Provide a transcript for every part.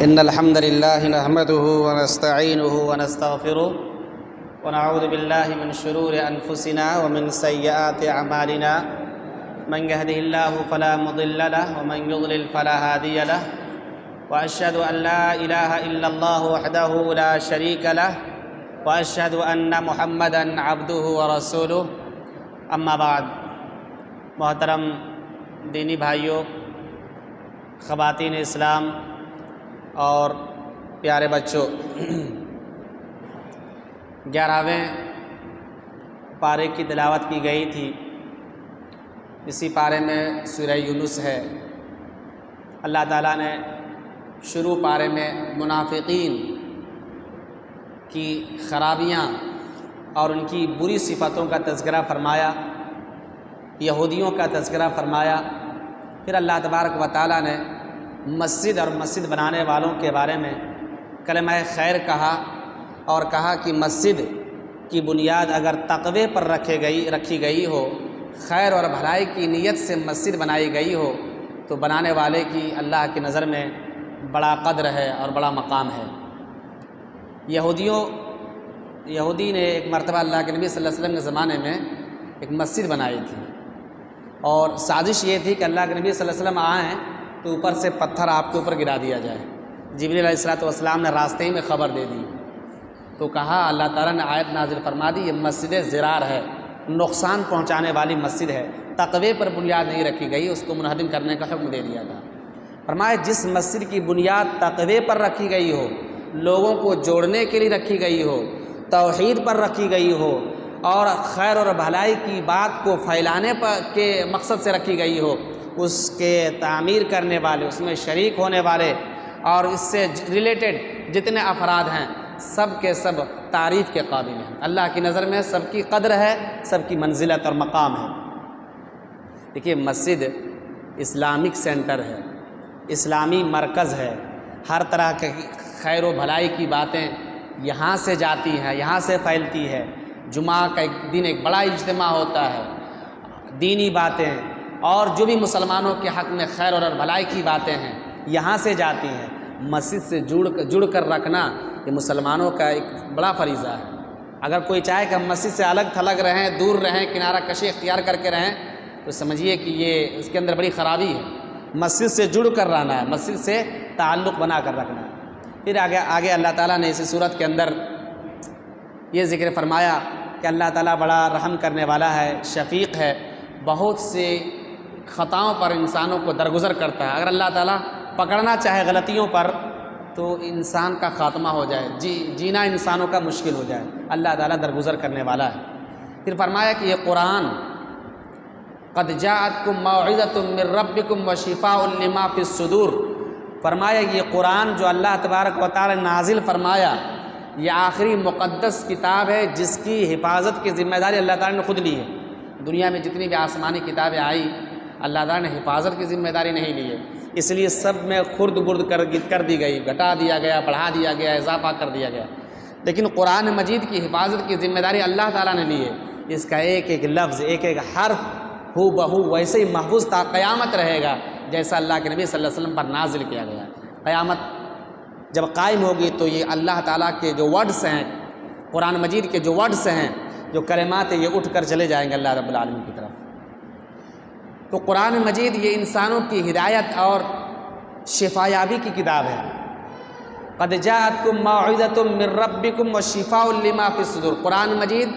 إن الحمد لله نحمده ونستعينه ونستغفره ونعوذ بالله من شرور أنفسنا ومن سيئات أعمالنا من يهده الله فلا مضل له ومن يضلل فلا هادي له وأشهد أن لا إله إلا الله وحده لا شريك له وأشهد أن محمدًا عبده ورسوله أما بعد محترم دینی بھائیوں، خواتین اسلام اور پیارے بچوں، 11ویں پارے کی تلاوت کی گئی تھی۔ اسی پارے میں سورہ یونس ہے۔ اللہ تعالیٰ نے شروع پارے میں منافقین کی خرابیاں اور ان کی بری صفتوں کا تذکرہ فرمایا، یہودیوں کا تذکرہ فرمایا۔ پھر اللہ تبارک و تعالیٰ نے مسجد اور مسجد بنانے والوں کے بارے میں کلمہ خیر کہا اور کہا کہ مسجد کی بنیاد اگر تقوی پر رکھی گئی ہو، خیر اور بھلائی کی نیت سے مسجد بنائی گئی ہو تو بنانے والے کی اللہ کی نظر میں بڑا قدر ہے اور بڑا مقام ہے۔ یہودی نے ایک مرتبہ اللہ کے نبی صلی اللہ علیہ وسلم کے زمانے میں ایک مسجد بنائی تھی، اور سازش یہ تھی کہ اللہ کے نبی صلی اللہ علیہ وسلم آئیں تو اوپر سے پتھر آپ کے اوپر گرا دیا جائے۔ جبریل علیہ السلام نے راستے ہی میں خبر دے دی تو کہا، اللہ تعالیٰ نے آیت نازل فرما دی، یہ مسجد زرار ہے، نقصان پہنچانے والی مسجد ہے، تقوی پر بنیاد نہیں رکھی گئی، اس کو منہدم کرنے کا حکم دے دیا تھا۔ فرمایا جس مسجد کی بنیاد تقوی پر رکھی گئی ہو، لوگوں کو جوڑنے کے لیے رکھی گئی ہو، توحید پر رکھی گئی ہو اور خیر اور بھلائی کی بات کو پھیلانے کے مقصد سے رکھی گئی ہو، اس کے تعمیر کرنے والے، اس میں شریک ہونے والے اور اس سے ریلیٹڈ جتنے افراد ہیں سب کے سب تعریف کے قابل ہیں۔ اللہ کی نظر میں سب کی قدر ہے، سب کی منزلت اور مقام ہے۔ دیکھیے، مسجد اسلامک سینٹر ہے، اسلامی مرکز ہے، ہر طرح کے خیر و بھلائی کی باتیں یہاں سے جاتی ہیں، یہاں سے پھیلتی ہے۔ جمعہ کا ایک دن ایک بڑا اجتماع ہوتا ہے، دینی باتیں اور جو بھی مسلمانوں کے حق میں خیر اور بھلائی کی باتیں ہیں یہاں سے جاتی ہیں۔ مسجد سے جڑ کر رکھنا یہ مسلمانوں کا ایک بڑا فریضہ ہے۔ اگر کوئی چاہے کہ ہم مسجد سے الگ تھلگ رہیں، دور رہیں، کنارہ کشی اختیار کر کے رہیں تو سمجھیے کہ یہ اس کے اندر بڑی خرابی ہے۔ مسجد سے جڑ کر رہنا ہے، مسجد سے تعلق بنا کر رکھنا ہے۔ پھر آگے اللہ تعالیٰ نے اسی صورت کے اندر یہ ذکر فرمایا کہ اللہ تعالیٰ بڑا رحم کرنے والا ہے، شفیق ہے، بہت سے خطاؤں پر انسانوں کو درگزر کرتا ہے۔ اگر اللہ تعالیٰ پکڑنا چاہے غلطیوں پر تو انسان کا خاتمہ ہو جائے، جینا انسانوں کا مشکل ہو جائے، اللہ تعالیٰ درگزر کرنے والا ہے۔ پھر فرمایا کہ یہ قرآن قد جاءتکم موعظۃ من ربکم وشفاء لما فی الصدور، فرمایا یہ قرآن جو اللہ تبارک و تعالی نازل فرمایا یہ آخری مقدس کتاب ہے جس کی حفاظت کی ذمہ داری اللہ تعالیٰ نے خود لی ہے۔ دنیا میں جتنی بھی آسمانی کتابیں آئی اللہ تعالیٰ نے حفاظت کی ذمہ داری نہیں لی ہے، اس لیے سب میں خرد برد کر دی گئی، گھٹا دیا گیا، بڑھا دیا گیا، اضافہ کر دیا گیا، لیکن قرآن مجید کی حفاظت کی ذمہ داری اللہ تعالیٰ نے لی ہے۔ اس کا ایک ایک لفظ، ایک ایک حرف ہو بہو ویسے ہی محفوظ تا قیامت رہے گا جیسا اللہ کے نبی صلی اللہ علیہ وسلم پر نازل کیا گیا۔ قیامت جب قائم ہوگی تو یہ اللہ تعالیٰ کے جو ورڈز ہیں، قرآن مجید کے جو ورڈز ہیں، جو کلمات ہیں، یہ اٹھ کر چلے جائیں گے اللہ رب العالمین کی طرف۔ تو قرآن مجید یہ انسانوں کی ہدایت اور شفایابی کی کتاب ہے۔ قد جاءتکم موعظۃ من ربکم وشفاء لما فی الصدور، قرآن مجید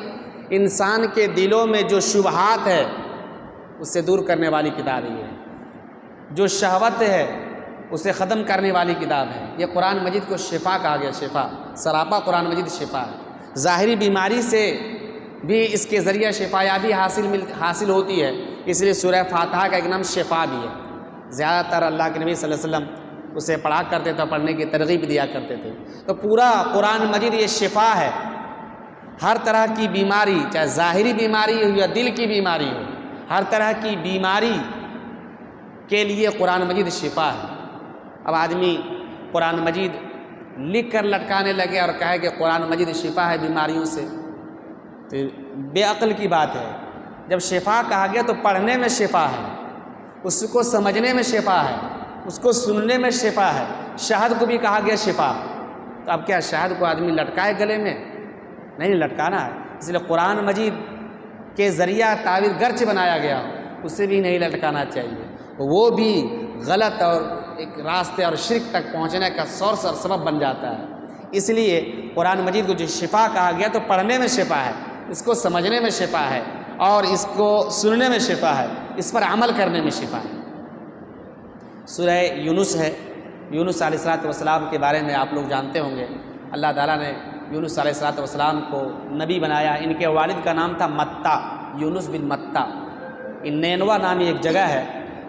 انسان کے دلوں میں جو شبہات ہے اس سے دور کرنے والی کتاب ہے، جو شہوت ہے اسے ختم کرنے والی کتاب ہے۔ یہ قرآن مجید کو شفا کہا گیا، شفا، سراپا قرآن مجید شفا ہے۔ ظاہری بیماری سے بھی اس کے ذریعہ شفایابی حاصل ہوتی ہے، اس لیے سورہ فاتحہ کا ایک نام شفا بھی ہے۔ زیادہ تر اللہ کے نبی صلی اللہ علیہ وسلم اسے پڑھا کرتے تھے، پڑھنے کی ترغیب دیا کرتے تھے۔ تو پورا قرآن مجید یہ شفا ہے، ہر طرح کی بیماری، چاہے ظاہری بیماری ہو یا دل کی بیماری ہو، ہر طرح کی بیماری کے لیے قرآن مجید شفا ہے۔ اب آدمی قرآن مجید لکھ کر لٹکانے لگے اور کہے کہ قرآن مجید شفا ہے بیماریوں سے، تو بے عقل کی بات ہے۔ جب شفا کہا گیا تو پڑھنے میں شفا ہے، اس کو سمجھنے میں شفا ہے، اس کو سننے میں شفا ہے۔ شہد کو بھی کہا گیا شفا، تو اب کیا شہد کو آدمی لٹکائے گلے میں؟ نہیں لٹکانا ہے، اس لیے قرآن مجید کے ذریعہ تعبیر گرچہ بنایا گیا ہو اسے بھی نہیں لٹکانا چاہیے، وہ بھی غلط اور ایک راستے اور شرک تک پہنچنے کا سورس اور سبب بن جاتا ہے۔ اس لیے قرآن مجید کو جو شفا کہا گیا تو پڑھنے میں شفا ہے، اس کو سمجھنے میں شفا ہے، اور اس کو سننے میں شفا ہے، اس پر عمل کرنے میں شفا ہے۔ سورہ یونس ہے، یونس علیہ السلام کے بارے میں آپ لوگ جانتے ہوں گے۔ اللہ تعالیٰ نے یونس علیہ السلام کو نبی بنایا۔ ان کے والد کا نام تھا متا، یونس بن متا۔ نینوا نامی ایک جگہ ہے،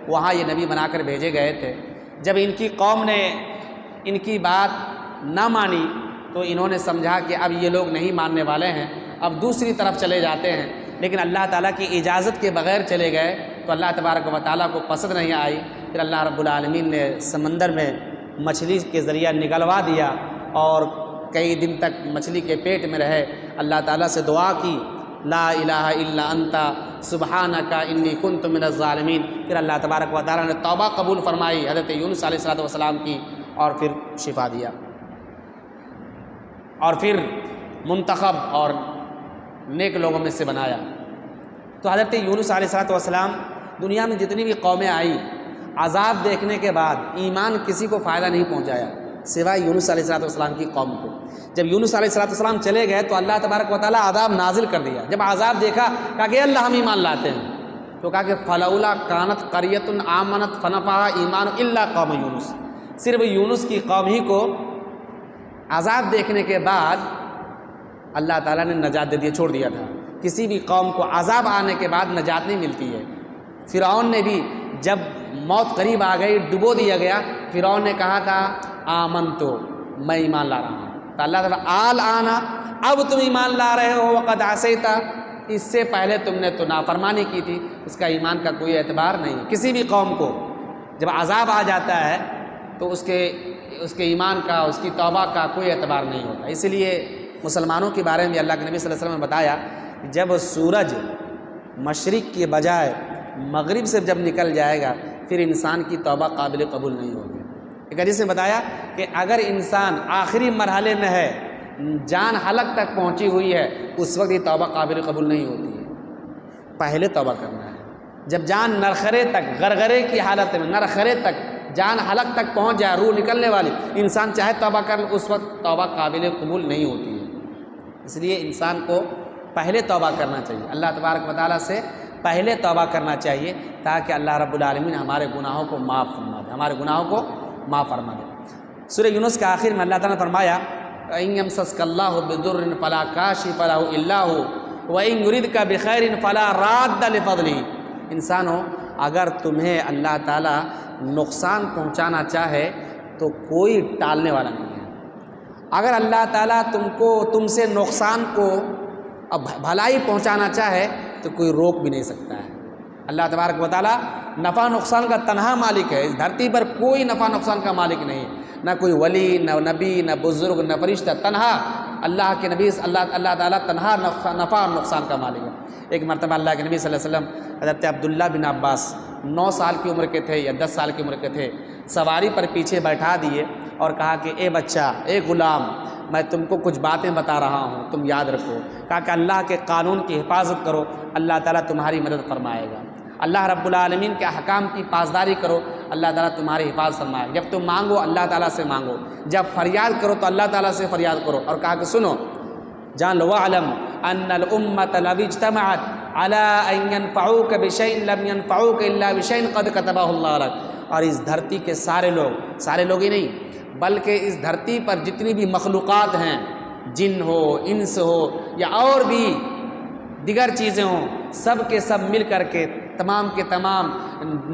وہاں یہ نبی بنا کر بھیجے گئے تھے۔ جب ان کی قوم نے ان کی بات نہ مانی تو انہوں نے سمجھا کہ اب یہ لوگ نہیں ماننے والے ہیں، اب دوسری طرف چلے جاتے ہیں، لیکن اللہ تعالیٰ کی اجازت کے بغیر چلے گئے تو اللہ تبارک و تعالیٰ کو پسند نہیں آئی۔ پھر اللہ رب العالمین نے سمندر میں مچھلی کے ذریعہ نگلوا دیا اور کئی دن تک مچھلی کے پیٹ میں رہے۔ اللہ تعالیٰ سے دعا کی، لا الہ الا انت سبحانک انی کنت من الظالمین۔ پھر اللہ تبارک و تعالیٰ نے توبہ قبول فرمائی حضرت یونس علیہ السلام کی، اور پھر شفا دیا، اور پھر منتخب اور نیک لوگوں میں سے بنایا۔ تو حضرت یونس علیہ السلام دنیا میں جتنی بھی قومیں آئی، عذاب دیکھنے کے بعد ایمان کسی کو فائدہ نہیں پہنچایا سوائے یونس علیہ السلام کی قوم کو۔ جب یونس علیہ السلام چلے گئے تو اللہ تبارک و تعالیٰ عذاب نازل کر دیا۔ جب عذاب دیکھا کہا کہ اللہ ہم ایمان لاتے ہیں، تو کہا کہ فلولا کانت قریۃ آمنت فنفعھا ایمان الا قوم یونس، صرف یونس کی قوم ہی کو عذاب دیکھنے کے بعد اللہ تعالیٰ نے نجات دے دیا، چھوڑ دیا تھا۔ کسی بھی قوم کو عذاب آنے کے بعد نجات نہیں ملتی ہے۔ فرعون نے بھی جب موت قریب آ گئی، ڈبو دیا گیا، فرعون نے کہا تھا آمنتو، میں ایمان لا رہا ہوں، تو اللہ تعالیٰ آل آنا، اب تم ایمان لا رہے ہو، وقد عصیتا، اس سے پہلے تم نے تو نافرمانی کی تھی، اس کا ایمان کا کوئی اعتبار نہیں۔ کسی بھی قوم کو جب عذاب آ جاتا ہے تو اس کے ایمان کا، اس کی توبہ کا کوئی اعتبار نہیں ہوتا۔ اس لیے مسلمانوں کے بارے میں اللہ کے نبی صلی اللہ علیہ وسلم نے بتایا کہ جب سورج مشرق کے بجائے مغرب سے جب نکل جائے گا پھر انسان کی توبہ قابل قبول نہیں ہوگی۔ ایک حدیث میں بتایا کہ اگر انسان آخری مرحلے میں ہے، جان حلق تک پہنچی ہوئی ہے، اس وقت یہ توبہ قابل قبول نہیں ہوتی ہے۔ پہلے توبہ کرنا ہے جب جان نرخرے تک، غرغرے کی حالت میں نرخرے تک، جان حلق تک پہنچ جائے، روح نکلنے والی، انسان چاہے توبہ کر لے، اس وقت توبہ قابل قبول نہیں ہوتی ہے۔ اس لیے انسان کو پہلے توبہ کرنا چاہیے، اللہ تبارک و تعالیٰ سے پہلے توبہ کرنا چاہیے، تاکہ اللہ رب العالمین ہمارے گناہوں کو معاف فرما دے، ہمارے گناہوں کو معاف فرما دے۔ سورہ یونس کے آخر میں اللہ تعالیٰ نے فرمایا إِن يَمْسَسْكَ اللَّهُ بِضُرٍّ فَلَا كَاشِفَ لَهُ إِلَّا هُوَ وَإِن يُرِدْكَ بِخَيْرٍ فَلَا رَادَّ لِفَضْلِهِ۔ انسانوں، اگر تمہیں اللہ تعالیٰ نقصان پہنچانا چاہے تو کوئی ٹالنے والا نہیں ہے۔ اگر اللہ تعالیٰ تم سے نقصان کو بھلائی پہنچانا چاہے تو کوئی روک بھی نہیں سکتا ہے۔ اللہ تبارک و تعالیٰ نفع نقصان کا تنہا مالک ہے، اس دھرتی پر کوئی نفع نقصان کا مالک نہیں، نہ کوئی ولی، نہ نبی، نہ بزرگ، نہ فرشتہ، تنہا اللہ کے نبی اللہ تعالیٰ تنہا نفع اور نقصان کا مالک ہے۔ ایک مرتبہ اللہ کے نبی صلی اللہ علیہ وسلم حضرت عبداللہ بن عباس 9 سال کی عمر کے تھے یا 10 سال کی عمر کے تھے، سواری پر پیچھے بیٹھا دیے اور کہا کہ اے بچہ، اے غلام، میں تم کو کچھ باتیں بتا رہا ہوں، تم یاد رکھو۔ کہا کہ اللہ کے قانون کی حفاظت کرو، اللہ تعالیٰ تمہاری مدد فرمائے گا۔ اللہ رب العالمین کے احکام کی پاسداری کرو، اللہ تعالیٰ تمہاری حفاظت فرمائے گا۔ جب تم مانگو اللہ تعالیٰ سے مانگو، جب فریاد کرو تو اللہ تعالیٰ سے فریاد کرو۔ اور کہا کہ سنو، جان لو وَاعْلَمْ أَنَّ الْأُمَّةَ لَوْ اجْتَمَعَتْ عَلَىٰ أَن يَنفَعُوكَ بِشَيْءٍ لَمْ يَنفَعُوكَ إِلَّا بِشَيْءٍ قَدْ كَتَبَهُ اللَّهُ لَكَ۔ اور اس دھرتی کے سارے لوگ ہی نہیں بلکہ اس دھرتی پر جتنی بھی مخلوقات ہیں، جن ہو، انس ہو یا اور بھی دیگر چیزیں ہوں، سب کے سب مل کر کے، تمام کے تمام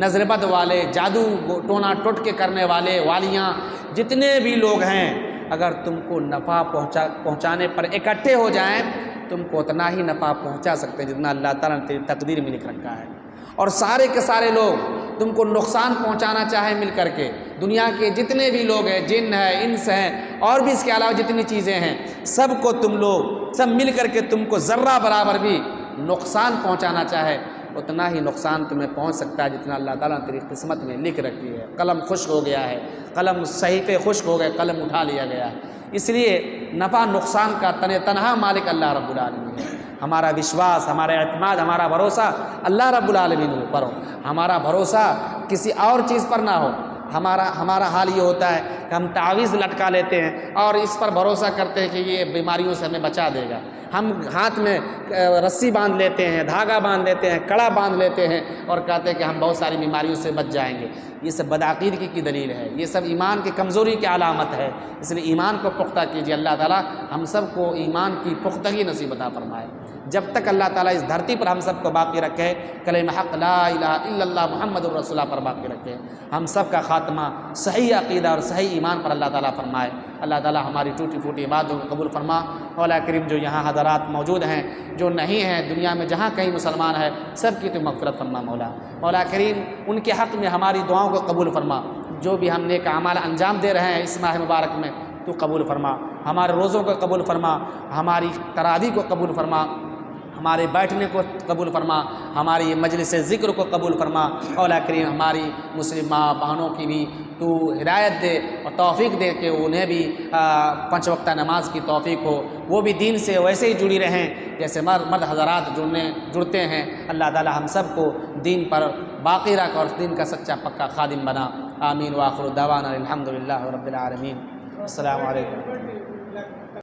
نظر بد والے، جادو ٹونا ٹوٹکے کرنے والے، والیاں، جتنے بھی لوگ ہیں، اگر تم کو نفع پہنچانے پر اکٹھے ہو جائیں، تم کو اتنا ہی نفع پہنچا سکتے ہیں جتنا اللہ تعالیٰ نے تیری تقدیر میں لکھ رکھا ہے۔ اور سارے کے سارے لوگ تم کو نقصان پہنچانا چاہیں مل کر کے، دنیا کے جتنے بھی لوگ ہیں، جن ہیں، انس ہیں، اور بھی اس کے علاوہ جتنی چیزیں ہیں، سب کو تم لوگ سب مل کر کے تم کو ذرہ برابر بھی نقصان پہنچانا چاہے اتنا ہی نقصان تمہیں پہنچ سکتا ہے جتنا اللہ تعالیٰ نے تیری قسمت میں لکھ رکھی ہے۔ قلم خشک ہو گیا ہے، قلم صحیفے خشک ہو گئے، قلم اٹھا لیا گیا ہے۔ اس لیے نفع نقصان کا تنہا مالک اللہ رب العالمین ہے۔ ہمارا وشواس، ہمارا اعتماد، ہمارا بھروسہ اللہ رب العالمین پر ہو، ہمارا بھروسہ کسی اور چیز پر نہ ہو۔ ہمارا حال یہ ہوتا ہے کہ ہم تعویذ لٹکا لیتے ہیں اور اس پر بھروسہ کرتے ہیں کہ یہ بیماریوں سے ہمیں بچا دے گا۔ ہم ہاتھ میں رسی باندھ لیتے ہیں، دھاگا باندھ لیتے ہیں، کڑا باندھ لیتے ہیں اور کہتے ہیں کہ ہم بہت ساری بیماریوں سے بچ جائیں گے۔ یہ سب بدعقیدگی کی دلیل ہے، یہ سب ایمان کی کمزوری کی علامت ہے۔ اس لیے ایمان کو پختہ کیجیے، اللہ تعالیٰ ہم سب کو ایمان کی پختگی نصیب عطا فرمائے۔ جب تک اللہ تعالیٰ اس دھرتی پر ہم سب کو باقی رکھے، کلمہ حق لا الہ الا اللہ محمد الرسول اللہ پر باقی رکھے، ہم سب کا خاتمہ صحیح عقیدہ اور صحیح ایمان پر اللہ تعالیٰ فرمائے۔ اللہ تعالیٰ ہماری ٹوٹی پھوٹی عبادتوں کو قبول فرما۔ مولا کریم جو یہاں حضرات موجود ہیں، جو نہیں ہیں دنیا میں، جہاں کہیں مسلمان ہے، سب کی تو مغفرت فرما مولا۔ مولا کریم ان کے حق میں ہماری دعاؤں کو قبول فرما۔ جو بھی ہم نیک اعمال انجام دے رہے ہیں اس ماہ مبارک میں، تو قبول فرما۔ ہمارے روزوں کو قبول فرما، ہماری تراویح کو قبول فرما، ہمارے بیٹھنے کو قبول فرما، ہماری مجلس ذکر کو قبول فرما۔ مولا کریم ہماری مسلم ماں بہنوں کی بھی تو ہدایت دے اور توفیق دے کہ انہیں بھی 5 وقتہ نماز کی توفیق ہو، وہ بھی دین سے ویسے ہی جڑی رہیں جیسے مرد حضرات جڑتے ہیں۔ اللہ تعالی ہم سب کو دین پر باقی رکھ اور دین کا سچا پکا خادم بنا۔ آمین وآخر دعوانا الحمدللہ رب العالمین۔ السلام علیکم۔